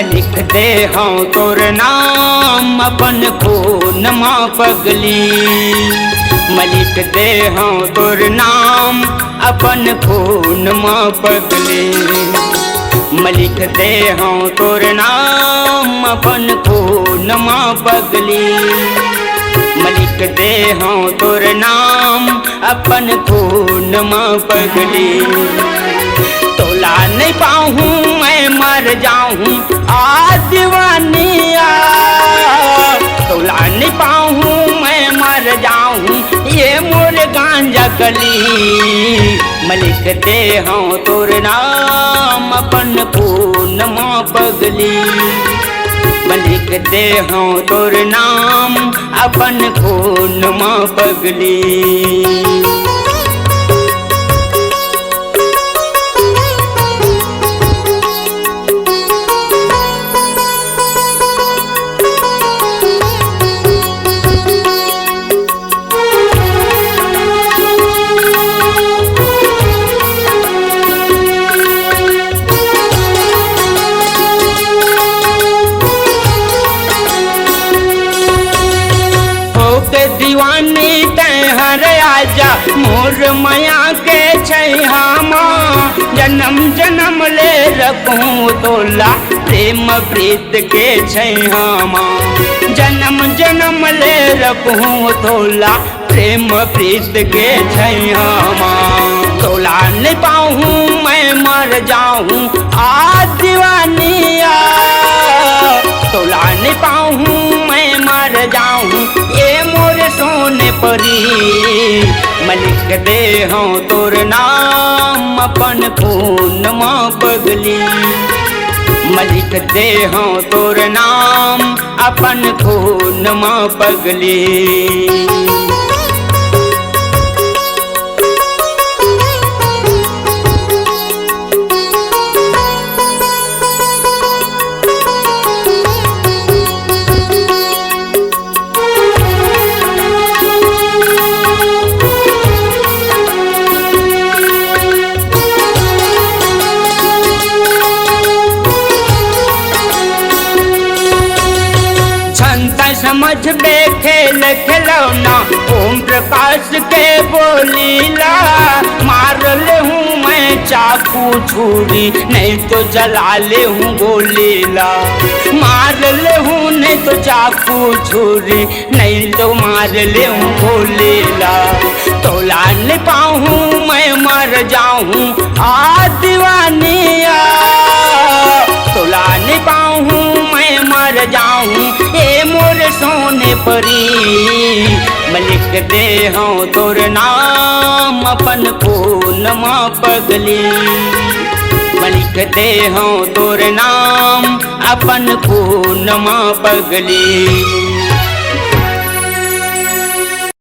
लिख दे हूँ तोर नाम अपन खून माँ पगली। मैं लिख दे हूँ तोर नाम अपन खून माँ पगली। मैं लिख दे हूँ तोर नाम अपन खून माँ पगली। मैं लिख दे हूँ तोर नाम अपन खून माँ पगली। तोला नहीं पाऊँ मैं मर जाऊँ आ दीवानिया। तोला नहीं पाऊँ मैं मर जाऊँ ये मोर गांजा कली। मैं लिख दे हूँ तोर नाम अपन खून माँ पगली। मैं लिख दे हूँ तोर नाम अपन खून माँ पगली। दीवानी तहर आजा मोर माया के छैहामा। जन्म जन्म ले रखूं तोला प्रेम प्रीत के छैहामा। जन्म जन्म ले रखूं तोला प्रेम प्रीत के छैहामा। तोला नहीं पाऊँ मैं मर जाऊँ आ दीवानिया। तोला नहीं पाऊँ मैं मर जाऊँ ये मोर सोने परी। मैं लिख दे हूँ तोर नाम अपन खून माँ पगली। मैं लिख दे हूँ तोर नाम अपन खून माँ पगली। समझ बे खेल खिलौना ओम प्रकाश के बोलीला। मार ले हूँ मैं चाकू छुरी नहीं तो जला ले हूँ गोलीला। मार ले हूँ नहीं तो चाकू छुरी नहीं तो मार ले हूँ गोलीला। तोला नहीं पाऊँ मैं मर जाऊँ आ दीवानिया। तोला नहीं पाऊँ मैं मर जाऊँ ये मोर सोने परी। मैं लिख दे हूँ तोर नाम अपन खून माँ पगली। मैं लिख दे हूँ तोर नाम अपन खून माँ पगली।